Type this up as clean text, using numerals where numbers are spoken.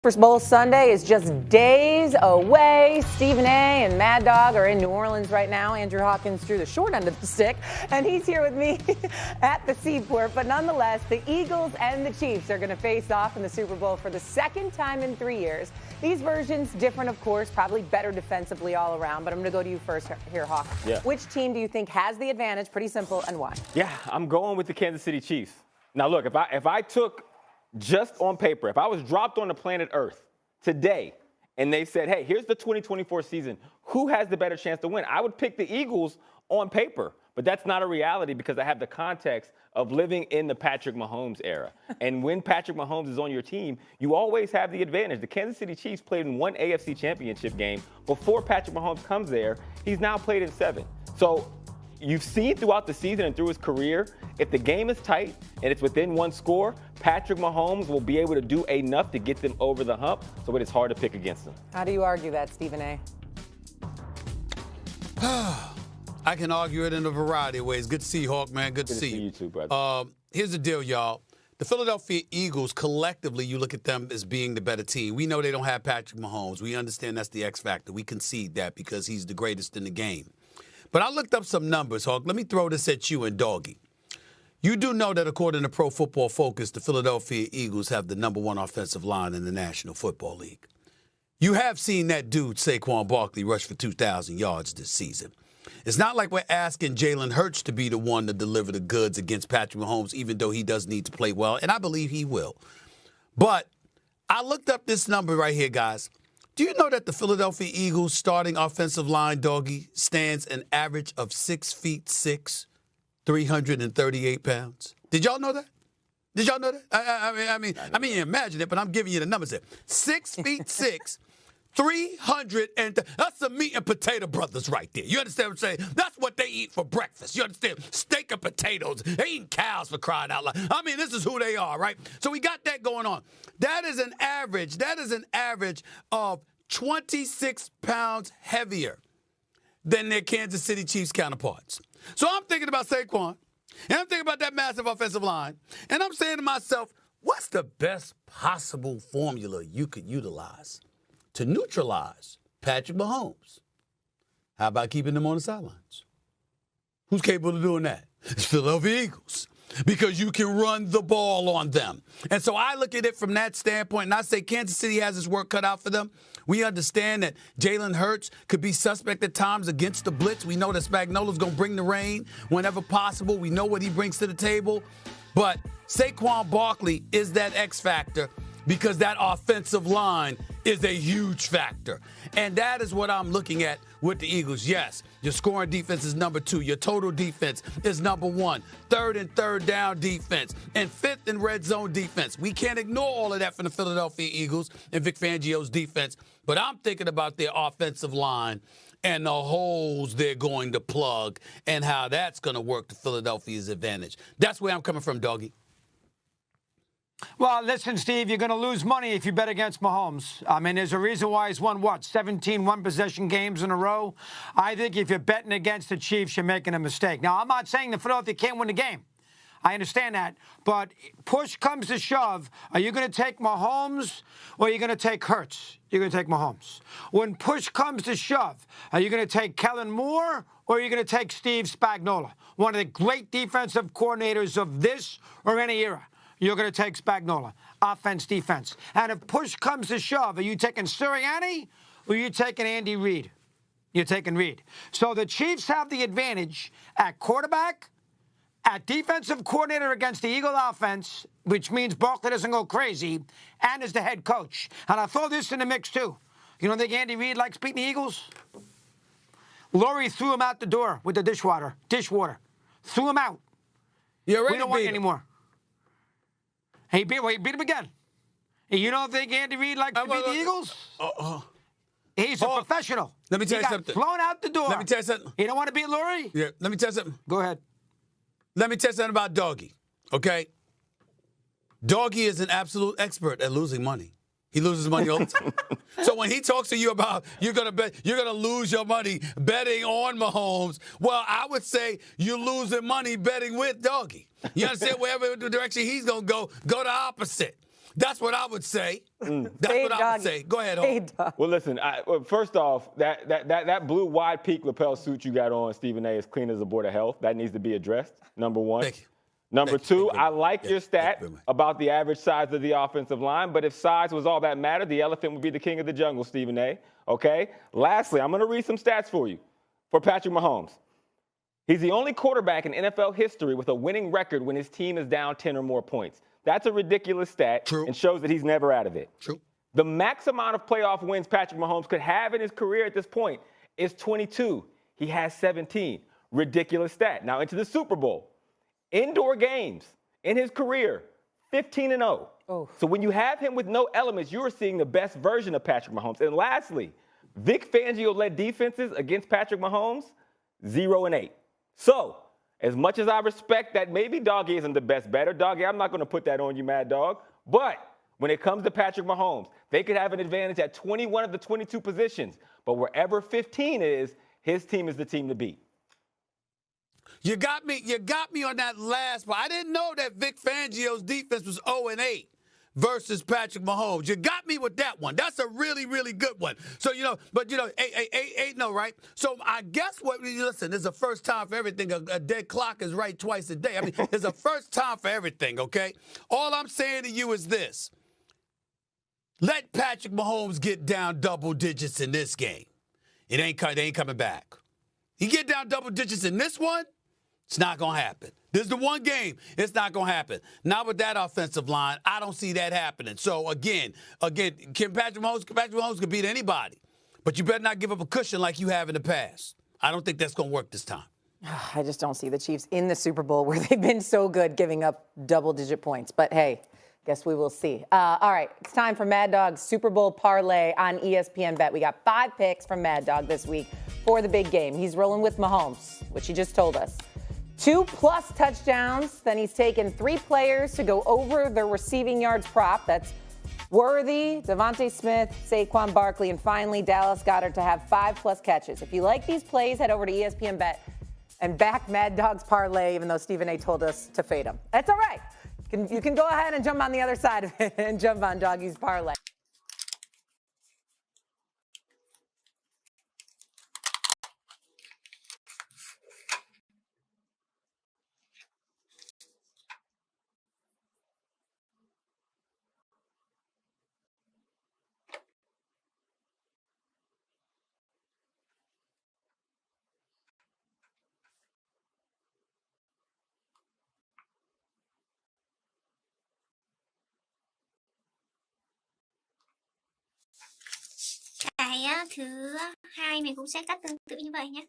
Super Bowl Sunday is just days away. Stephen A. and Mad Dog are in New Orleans right now. Andrew Hawkins drew the short end of the stick, and he's here with me at the Seaport. But nonetheless, the Eagles and the Chiefs are going to face off in the Super Bowl for the second time in 3 years. These versions different, of course, probably better defensively all around. But I'm going to go to you first here, Hawk. Yeah. Which team do you think has the advantage? Pretty simple, and why? Yeah, I'm going with the Kansas City Chiefs. Now, look, if I took just on paper, if I was dropped on the planet Earth today and they said, hey, here's the 2024 season, who has the better chance to win? I would pick the Eagles on paper, but that's not a reality because I have the context of living in the Patrick Mahomes era. And when Patrick Mahomes is on your team, you always have the advantage. The Kansas City Chiefs played in one AFC championship game. Before Patrick Mahomes comes there, he's now played in 7. So you've seen throughout the season and through his career, if the game is tight and it's within one score, Patrick Mahomes will be able to do enough to get them over the hump, so it is hard to pick against them. How do you argue that, Stephen A.? I can argue it in a variety of ways. Good to see you, Hawk, man. Good to see you. You too, brother. Here's the deal, y'all. The Philadelphia Eagles, collectively, you look at them as being the better team. We know they don't have Patrick Mahomes. We understand that's the X factor. We concede that because he's the greatest in the game. But I looked up some numbers, Hawk. Let me throw this at you and Doggy. You do know that according to Pro Football Focus, the Philadelphia Eagles have the #1 offensive line in the National Football League. You have seen that dude, Saquon Barkley, rush for 2,000 yards this season. It's not like we're asking Jalen Hurts to be the one to deliver the goods against Patrick Mahomes, even though he does need to play well, and I believe he will. But I looked up this number right here, guys. Do you know that the Philadelphia Eagles starting offensive line, Doggy, stands an average of 6'6", 338 pounds? Did y'all know that? Did y'all know that? I mean, imagine it, but I'm giving you the numbers here. 6'6", 300, and that's the meat and potato brothers right there. You understand what I'm saying? That's what they eat for breakfast. You understand? Steak and potatoes. They eating cows for crying out loud. I mean, this is who they are, right? So we got that going on. That is an average of 26 pounds heavier than their Kansas City Chiefs counterparts. So I'm thinking about Saquon, and I'm thinking about that massive offensive line, and I'm saying to myself, what's the best possible formula you could utilize to neutralize Patrick Mahomes? How about keeping them on the sidelines? Who's capable of doing that? It's Philadelphia Eagles. Because you can run the ball on them. And so I look at it from that standpoint, and I say Kansas City has his work cut out for them. We understand that Jalen Hurts could be suspect at times against the blitz. We know that Spagnuolo's going to bring the rain whenever possible. We know what he brings to the table. But Saquon Barkley is that X factor because that offensive line is a huge factor. And that is what I'm looking at with the Eagles. Yes, your scoring defense is #2. Your total defense is #1. Third and third down defense. And fifth and red zone defense. We can't ignore all of that from the Philadelphia Eagles and Vic Fangio's defense. But I'm thinking about their offensive line and the holes they're going to plug and how that's going to work to Philadelphia's advantage. That's where I'm coming from, Doggy. Well, listen, Steve, you're going to lose money if you bet against Mahomes. I mean, there's a reason why he's won, 17 one-possession games in a row. I think if you're betting against the Chiefs, you're making a mistake. Now, I'm not saying that Philadelphia can't win the game. I understand that. But push comes to shove. Are you going to take Mahomes or are you going to take Hurts? You're going to take Mahomes. When push comes to shove, are you going to take Kellen Moore or are you going to take Steve Spagnuolo, one of the great defensive coordinators of this or any era? You're going to take Spagnuolo, offense, defense. And if push comes to shove, are you taking Sirianni or are you taking Andy Reid? You're taking Reid. So the Chiefs have the advantage at quarterback, at defensive coordinator against the Eagle offense, which means Barkley doesn't go crazy, and as the head coach. And I throw this in the mix, too. You don't think Andy Reid likes beating the Eagles? Laurie threw him out the door with the dishwater. Threw him out. We don't want you anymore. He beat him again. You don't think Andy Reid likes to beat the Eagles? He's a professional. Let me tell you something. He got thrown out the door. Let me tell you something. You don't want to beat Laurie? Yeah, let me tell you something. Go ahead. Let me tell you something about Doggy, okay? Doggy is an absolute expert at losing money. He loses money all the time. So when he talks to you about you're gonna lose your money betting on Mahomes, well, I would say you're losing money betting with Doggy. You understand? Wherever the direction he's gonna go the opposite. That's what I would say. That's Fade, what I dog. would say. Go ahead, Hov. Fade, dog. Well, listen. First off, that blue wide peak lapel suit you got on, Stephen A, is clean as a board of health. That needs to be addressed. Number one. Thank you. Number Thank you. two, Thank you I very like much. your Yes, stat thank you very much. about the average size of the offensive line. But if size was all that mattered, the elephant would be the king of the jungle, Stephen A. Okay. Lastly, I'm going to read some stats for you for Patrick Mahomes. He's the only quarterback in NFL history with a winning record when his team is down 10 or more points. That's a ridiculous stat. True. And shows that he's never out of it. True. The max amount of playoff wins Patrick Mahomes could have in his career at this point is 22. He has 17. Ridiculous stat. Now into the Super Bowl. Indoor games in his career, 15-0. Oh. So when you have him with no elements, you are seeing the best version of Patrick Mahomes. And lastly, Vic Fangio-led defenses against Patrick Mahomes, 0-8. So, as much as I respect that maybe Doggy isn't the best better, Doggy, I'm not going to put that on you, Mad Dog. But when it comes to Patrick Mahomes, they could have an advantage at 21 of the 22 positions. But wherever 15 is, his team is the team to beat. You got me on that last part. I didn't know that Vic Fangio's defense was 0-8 versus Patrick Mahomes. You got me with that one. That's a really, really good one. So, but 8-0, right? So I guess listen, there's a first time for everything. A dead clock is right twice a day. I mean, there's a first time for everything, okay? All I'm saying to you is this. Let Patrick Mahomes get down double digits in this game. They ain't coming back. He get down double digits in this one, it's not going to happen. This is the one game. It's not going to happen. Not with that offensive line. I don't see that happening. So, again, Patrick Mahomes can beat anybody. But you better not give up a cushion like you have in the past. I don't think that's going to work this time. I just don't see the Chiefs in the Super Bowl where they've been so good giving up double-digit points. But, hey, guess we will see. All right, it's time for Mad Dog's Super Bowl parlay on ESPN Bet. We got 5 picks from Mad Dog this week for the big game. He's rolling with Mahomes, which he just told us. 2+ touchdowns. Then he's taken 3 players to go over their receiving yards prop. That's Worthy, Devontae Smith, Saquon Barkley, and finally Dallas Goedert to have 5+ catches. If you like these plays, head over to ESPN Bet and back Mad Dog's parlay, even though Stephen A told us to fade him. That's all right. You can go ahead and jump on the other side of it and jump on Doggy's parlay. Cái thứ hai mình cũng sẽ cắt tương tự như vậy nhé.